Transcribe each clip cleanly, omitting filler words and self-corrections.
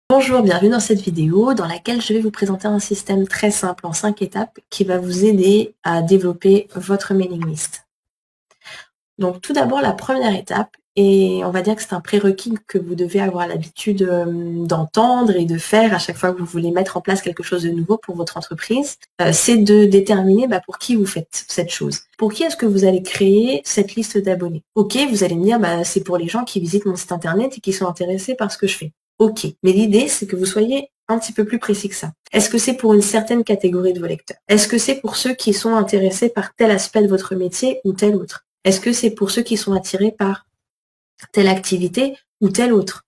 Bonjour, bienvenue dans cette vidéo dans laquelle je vais vous présenter un système très simple en 5 étapes qui va vous aider à développer votre mailing list. Donc tout d'abord la première étape, et on va dire que c'est un prérequis que vous devez avoir l'habitude d'entendre et de faire à chaque fois que vous voulez mettre en place quelque chose de nouveau pour votre entreprise, c'est de déterminer pour qui vous faites cette chose. Pour qui est-ce que vous allez créer cette liste d'abonnés? Ok, vous allez me dire c'est pour les gens qui visitent mon site internet et qui sont intéressés par ce que je fais. Ok, mais l'idée, c'est que vous soyez un petit peu plus précis que ça. Est-ce que c'est pour une certaine catégorie de vos lecteurs? Est-ce que c'est pour ceux qui sont intéressés par tel aspect de votre métier ou tel autre? Est-ce que c'est pour ceux qui sont attirés par telle activité ou telle autre?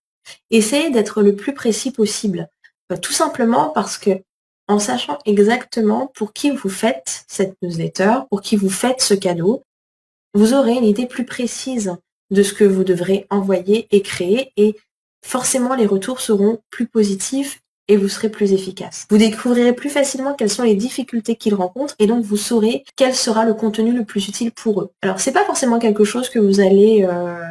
Essayez d'être le plus précis possible. Tout simplement parce que, en sachant exactement pour qui vous faites cette newsletter, pour qui vous faites ce cadeau, vous aurez une idée plus précise de ce que vous devrez envoyer et créer, et forcément les retours seront plus positifs et vous serez plus efficace. Vous découvrirez plus facilement quelles sont les difficultés qu'ils rencontrent et donc vous saurez quel sera le contenu le plus utile pour eux. Alors c'est pas forcément quelque chose que vous allez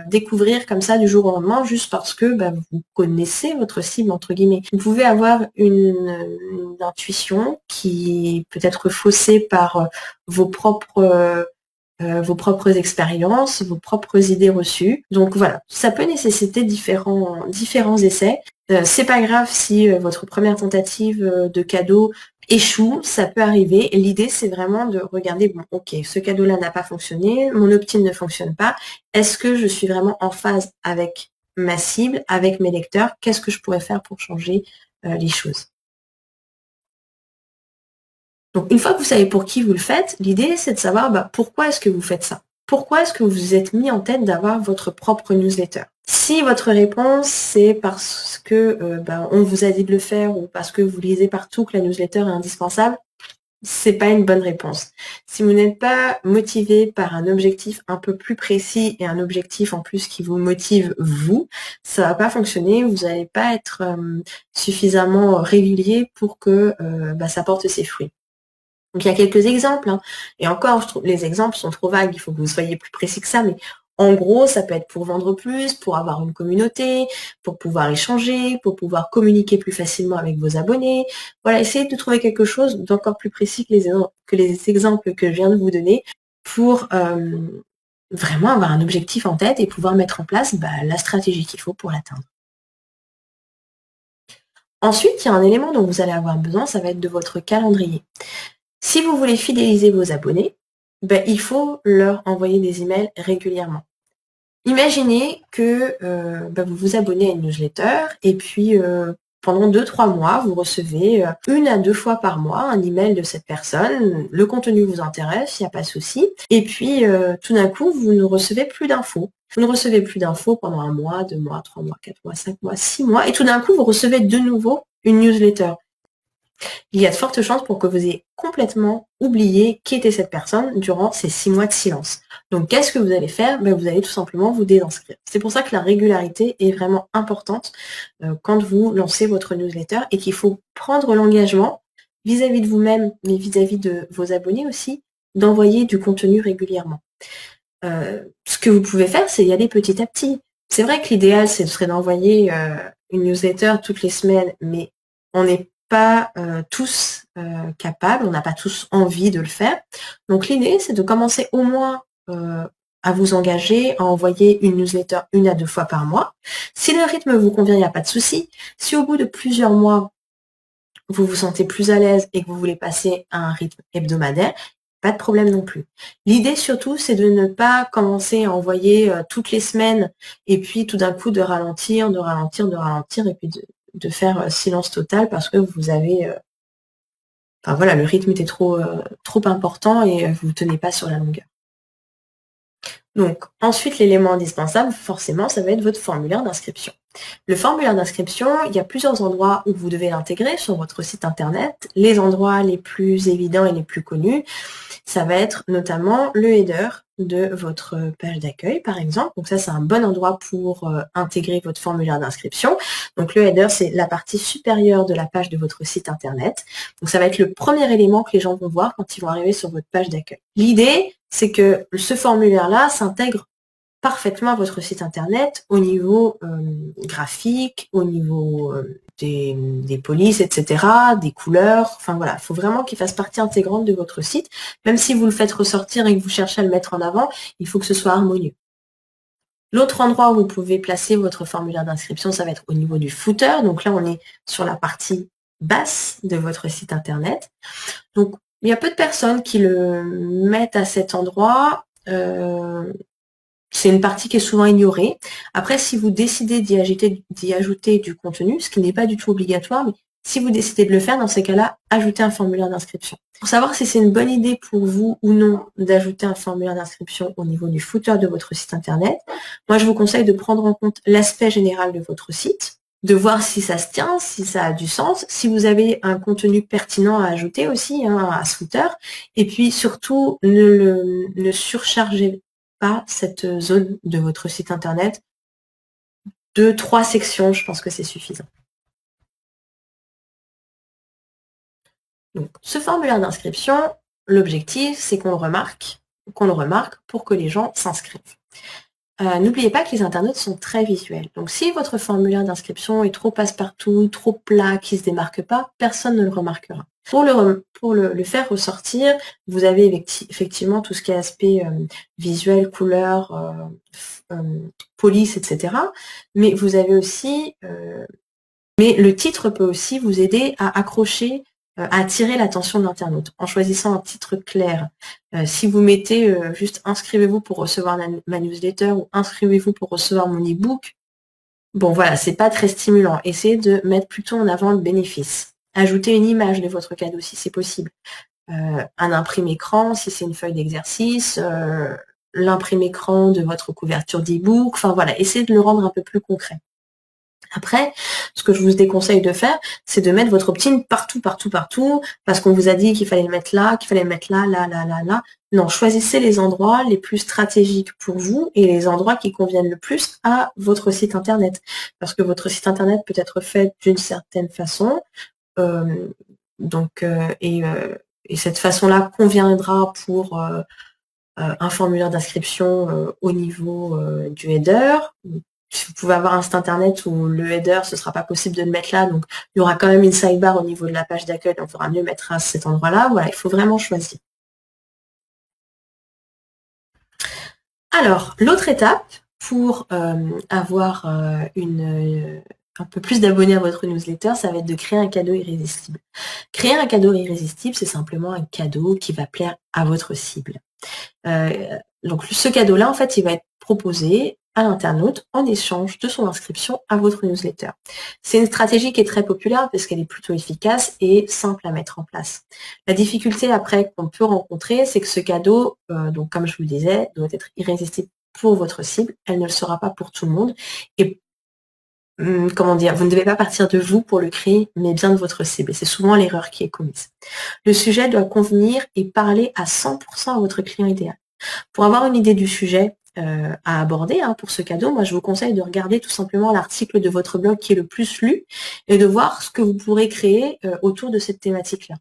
découvrir comme ça du jour au lendemain juste parce que vous connaissez votre cible entre guillemets. Vous pouvez avoir une intuition qui peut être faussée par vos propres expériences, vos propres idées reçues. Donc voilà, ça peut nécessiter différents essais. C'est pas grave si votre première tentative de cadeau échoue, ça peut arriver. L'idée, c'est vraiment de regarder, bon, ok, ce cadeau-là n'a pas fonctionné, mon opt-in ne fonctionne pas. Est-ce que je suis vraiment en phase avec ma cible, avec mes lecteurs? Qu'est-ce que je pourrais faire pour changer les choses? Donc, une fois que vous savez pour qui vous le faites, l'idée, c'est de savoir pourquoi est-ce que vous faites ça? Pourquoi est-ce que vous vous êtes mis en tête d'avoir votre propre newsletter? Si votre réponse, c'est parce que on vous a dit de le faire ou parce que vous lisez partout que la newsletter est indispensable, c'est pas une bonne réponse. Si vous n'êtes pas motivé par un objectif un peu plus précis et un objectif en plus qui vous motive vous, ça va pas fonctionner, vous n'allez pas être suffisamment régulier pour que ça porte ses fruits. Donc il y a quelques exemples, et encore, je trouve les exemples sont trop vagues, il faut que vous soyez plus précis que ça, mais en gros, ça peut être pour vendre plus, pour avoir une communauté, pour pouvoir échanger, pour pouvoir communiquer plus facilement avec vos abonnés. Voilà, essayez de trouver quelque chose d'encore plus précis que les exemples que je viens de vous donner pour vraiment avoir un objectif en tête et pouvoir mettre en place la stratégie qu'il faut pour l'atteindre. Ensuite, il y a un élément dont vous allez avoir besoin, ça va être de votre calendrier. Si vous voulez fidéliser vos abonnés, il faut leur envoyer des emails régulièrement. Imaginez que vous vous abonnez à une newsletter et puis pendant 2-3 mois, vous recevez 1 à 2 fois par mois un email de cette personne. Le contenu vous intéresse, il n'y a pas de souci. Et puis tout d'un coup, vous ne recevez plus d'infos. Vous ne recevez plus d'infos pendant 1 mois, 2 mois, 3 mois, 4 mois, 5 mois, 6 mois. Et tout d'un coup, vous recevez de nouveau une newsletter. Il y a de fortes chances pour que vous ayez complètement oublié qui était cette personne durant ces 6 mois de silence. Donc, qu'est-ce que vous allez faire? Vous allez tout simplement vous désinscrire. C'est pour ça que la régularité est vraiment importante quand vous lancez votre newsletter et qu'il faut prendre l'engagement vis-à-vis de vous-même, mais vis-à-vis de vos abonnés aussi, d'envoyer du contenu régulièrement. Ce que vous pouvez faire, c'est y aller petit à petit. C'est vrai que l'idéal, ce serait d'envoyer une newsletter toutes les semaines, mais on n'est pas tous capables, on n'a pas tous envie de le faire. Donc l'idée, c'est de commencer au moins à vous engager, à envoyer une newsletter 1 à 2 fois par mois. Si le rythme vous convient, il n'y a pas de souci. Si au bout de plusieurs mois, vous vous sentez plus à l'aise et que vous voulez passer à un rythme hebdomadaire, pas de problème non plus. L'idée surtout, c'est de ne pas commencer à envoyer toutes les semaines et puis tout d'un coup de ralentir et puis de faire silence total parce que vous avez... le rythme était trop important et vous ne tenez pas sur la longueur. Donc, ensuite, l'élément indispensable, forcément, ça va être votre formulaire d'inscription. Le formulaire d'inscription, il y a plusieurs endroits où vous devez l'intégrer sur votre site internet. Les endroits les plus évidents et les plus connus, ça va être notamment le header de votre page d'accueil, par exemple. Donc ça, c'est un bon endroit pour intégrer votre formulaire d'inscription. Donc le header, c'est la partie supérieure de la page de votre site internet. Donc ça va être le premier élément que les gens vont voir quand ils vont arriver sur votre page d'accueil. L'idée, c'est que ce formulaire-là s'intègre parfaitement à votre site internet au niveau graphique, au niveau des polices, etc., des couleurs, enfin voilà, il faut vraiment qu'il fasse partie intégrante de votre site. Même si vous le faites ressortir et que vous cherchez à le mettre en avant, il faut que ce soit harmonieux. L'autre endroit où vous pouvez placer votre formulaire d'inscription, ça va être au niveau du footer. Donc là, on est sur la partie basse de votre site internet. Donc, il y a peu de personnes qui le mettent à cet endroit. C'est une partie qui est souvent ignorée. Après, si vous décidez d'y ajouter du contenu, ce qui n'est pas du tout obligatoire, mais si vous décidez de le faire, dans ces cas-là, ajoutez un formulaire d'inscription. Pour savoir si c'est une bonne idée pour vous ou non d'ajouter un formulaire d'inscription au niveau du footer de votre site internet, moi je vous conseille de prendre en compte l'aspect général de votre site, de voir si ça se tient, si ça a du sens, si vous avez un contenu pertinent à ajouter aussi à ce footer, et puis surtout ne surchargez pas cette zone de votre site internet. 2-3 sections, je pense que c'est suffisant. Donc, ce formulaire d'inscription, l'objectif, c'est qu'on le remarque pour que les gens s'inscrivent. N'oubliez pas que les internautes sont très visuels. Donc, si votre formulaire d'inscription est trop passe-partout, trop plat, qui ne se démarque pas, personne ne le remarquera. Pour le faire ressortir, vous avez effectivement tout ce qui est aspect visuel, couleur, police, etc. Mais vous avez aussi... mais le titre peut aussi vous aider à accrocher, à attirer l'attention de l'internaute en choisissant un titre clair. Si vous mettez juste « inscrivez-vous pour recevoir ma newsletter » ou « inscrivez-vous pour recevoir mon e-book », bon voilà, c'est pas très stimulant. Essayez de mettre plutôt en avant le bénéfice. Ajoutez une image de votre cadeau si c'est possible. Un imprime-écran si c'est une feuille d'exercice, l'imprime-écran de votre couverture d'e-book, enfin voilà, essayez de le rendre un peu plus concret. Après, ce que je vous déconseille de faire, c'est de mettre votre opt-in partout, parce qu'on vous a dit qu'il fallait le mettre là, là. Non, choisissez les endroits les plus stratégiques pour vous et les endroits qui conviennent le plus à votre site internet. Parce que votre site internet peut être fait d'une certaine façon, et cette façon-là conviendra pour un formulaire d'inscription au niveau du header. Vous pouvez avoir un site internet où le header, ce ne sera pas possible de le mettre là, donc il y aura quand même une sidebar au niveau de la page d'accueil, donc il faudra mieux mettre à cet endroit-là. Voilà, il faut vraiment choisir. Alors, l'autre étape pour avoir un peu plus d'abonnés à votre newsletter, ça va être de créer un cadeau irrésistible. Créer un cadeau irrésistible, c'est simplement un cadeau qui va plaire à votre cible. Donc ce cadeau-là, en fait, il va être proposé à l'internaute en échange de son inscription à votre newsletter. C'est une stratégie qui est très populaire parce qu'elle est plutôt efficace et simple à mettre en place. La difficulté après qu'on peut rencontrer, c'est que ce cadeau, donc comme je vous le disais, doit être irrésistible pour votre cible. Elle ne le sera pas pour tout le monde. Et comment dire, vous ne devez pas partir de vous pour le créer, mais bien de votre cible. Et c'est souvent l'erreur qui est commise. Le sujet doit convenir et parler à 100% à votre client idéal. Pour avoir une idée du sujet à aborder pour ce cadeau, moi je vous conseille de regarder tout simplement l'article de votre blog qui est le plus lu et de voir ce que vous pourrez créer autour de cette thématique-là.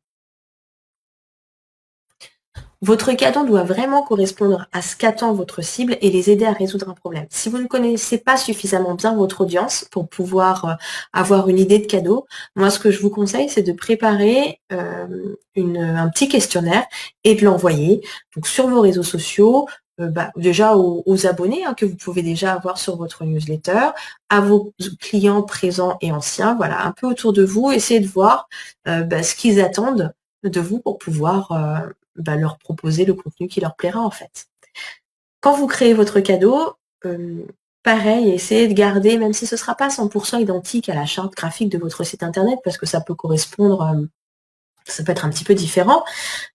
Votre cadeau doit vraiment correspondre à ce qu'attend votre cible et les aider à résoudre un problème. Si vous ne connaissez pas suffisamment bien votre audience pour pouvoir avoir une idée de cadeau, moi ce que je vous conseille c'est de préparer un petit questionnaire et de l'envoyer donc sur vos réseaux sociaux, déjà aux abonnés que vous pouvez déjà avoir sur votre newsletter, à vos clients présents et anciens, voilà, un peu autour de vous, essayez de voir ce qu'ils attendent de vous pour pouvoir leur proposer le contenu qui leur plaira en fait. Quand vous créez votre cadeau, pareil, essayez de garder, même si ce ne sera pas 100% identique à la charte graphique de votre site internet, parce que ça peut correspondre, ça peut être un petit peu différent,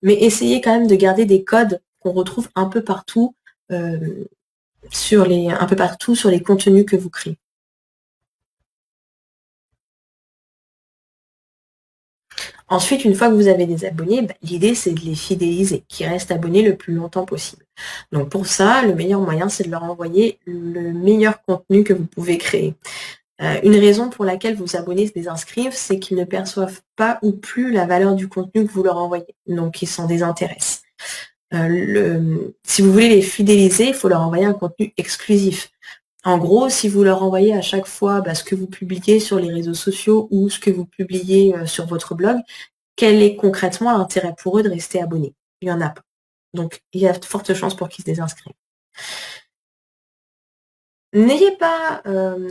mais essayez quand même de garder des codes qu'on retrouve un peu partout sur les contenus que vous créez. Ensuite, une fois que vous avez des abonnés, l'idée c'est de les fidéliser, qu'ils restent abonnés le plus longtemps possible. Donc pour ça, le meilleur moyen, c'est de leur envoyer le meilleur contenu que vous pouvez créer. Une raison pour laquelle vos abonnés se désinscrivent, c'est qu'ils ne perçoivent pas ou plus la valeur du contenu que vous leur envoyez. Donc ils s'en désintéressent. Si vous voulez les fidéliser, il faut leur envoyer un contenu exclusif. En gros, si vous leur envoyez à chaque fois ce que vous publiez sur les réseaux sociaux ou ce que vous publiez sur votre blog, quel est concrètement l'intérêt pour eux de rester abonnés? Il n'y en a pas. Donc, il y a de fortes chances pour qu'ils se désinscrivent. N'ayez pas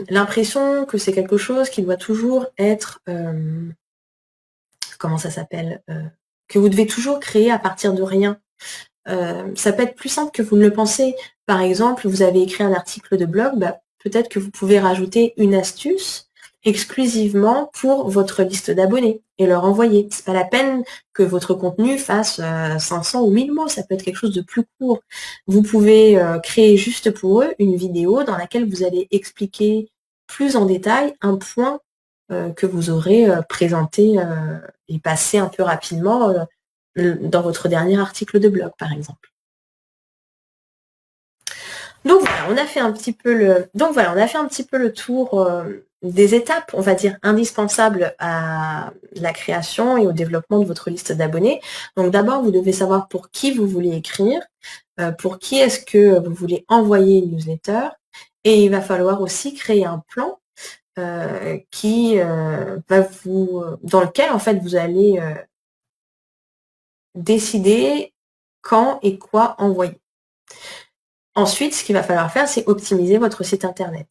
l'impression que c'est quelque chose qui doit toujours être, comment ça s'appelle? Que vous devez toujours créer à partir de rien. Ça peut être plus simple que vous ne le pensez. Par exemple, vous avez écrit un article de blog, peut-être que vous pouvez rajouter une astuce exclusivement pour votre liste d'abonnés et leur envoyer. C'est pas la peine que votre contenu fasse 500 ou 1000 mots, ça peut être quelque chose de plus court. Vous pouvez créer juste pour eux une vidéo dans laquelle vous allez expliquer plus en détail un point que vous aurez présenté et passé un peu rapidement dans votre dernier article de blog, par exemple. Donc voilà, on a fait un petit peu le tour des étapes, on va dire, indispensables à la création et au développement de votre liste d'abonnés. Donc d'abord, vous devez savoir pour qui vous voulez écrire, pour qui est-ce que vous voulez envoyer une newsletter, et il va falloir aussi créer un plan qui va dans lequel en fait vous allez décider quand et quoi envoyer. Ensuite, ce qu'il va falloir faire, c'est optimiser votre site internet.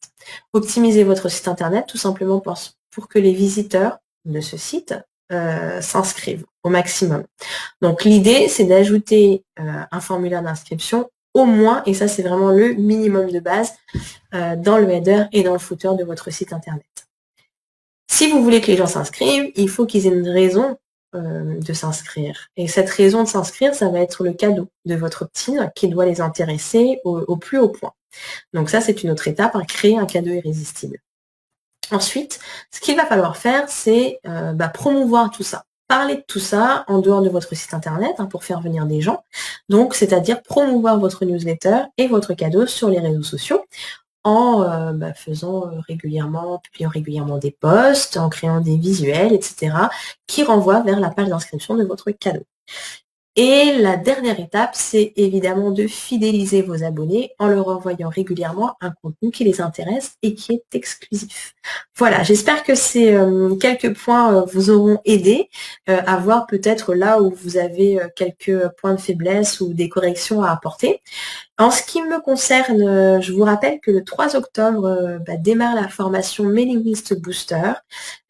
Optimiser votre site internet tout simplement pour que les visiteurs de ce site s'inscrivent au maximum. Donc l'idée, c'est d'ajouter un formulaire d'inscription au moins, et ça c'est vraiment le minimum de base, dans le header et dans le footer de votre site internet. Si vous voulez que les gens s'inscrivent, il faut qu'ils aient une raison de s'inscrire. Et cette raison de s'inscrire, ça va être le cadeau de votre opt-in qui doit les intéresser au plus haut point. Donc ça, c'est une autre étape, créer un cadeau irrésistible. Ensuite, ce qu'il va falloir faire, c'est promouvoir tout ça. Parler de tout ça en dehors de votre site internet pour faire venir des gens. Donc, c'est-à-dire promouvoir votre newsletter et votre cadeau sur les réseaux sociaux en publiant régulièrement des posts, en créant des visuels, etc., qui renvoient vers la page d'inscription de votre cadeau. Et la dernière étape, c'est évidemment de fidéliser vos abonnés en leur envoyant régulièrement un contenu qui les intéresse et qui est exclusif. Voilà, j'espère que ces quelques points vous auront aidé à voir peut-être là où vous avez quelques points de faiblesse ou des corrections à apporter. En ce qui me concerne, je vous rappelle que le 3 octobre démarre la formation Mailing List Booster,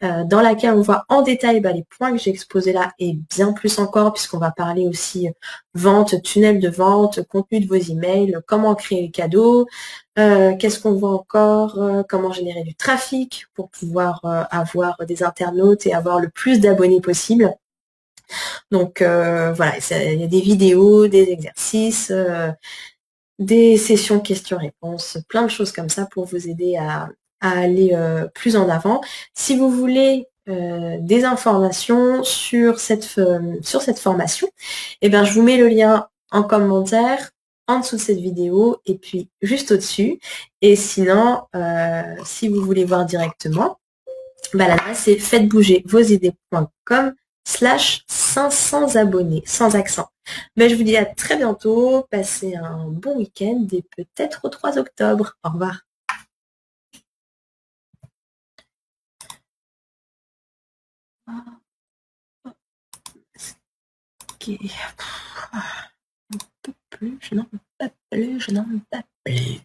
dans laquelle on voit en détail les points que j'ai exposés là et bien plus encore, puisqu'on va parler aussi vente, tunnel de vente, contenu de vos emails, comment créer les cadeaux, qu'est-ce qu'on voit encore, comment générer du trafic pour pouvoir avoir des internautes et avoir le plus d'abonnés possible. Donc voilà, il y a des vidéos, des exercices, des sessions questions-réponses, plein de choses comme ça pour vous aider à aller plus en avant. Si vous voulez des informations sur cette formation, je vous mets le lien en commentaire, en dessous de cette vidéo et puis juste au-dessus. Et sinon, si vous voulez voir directement, l'adresse c'est faites-bouger-vos-idées.com/500 abonnés, sans accent. Je vous dis à très bientôt, passez un bon week-end et peut-être au 3 octobre. Au revoir. Ok. Je n'en peux plus, je n'en peux plus.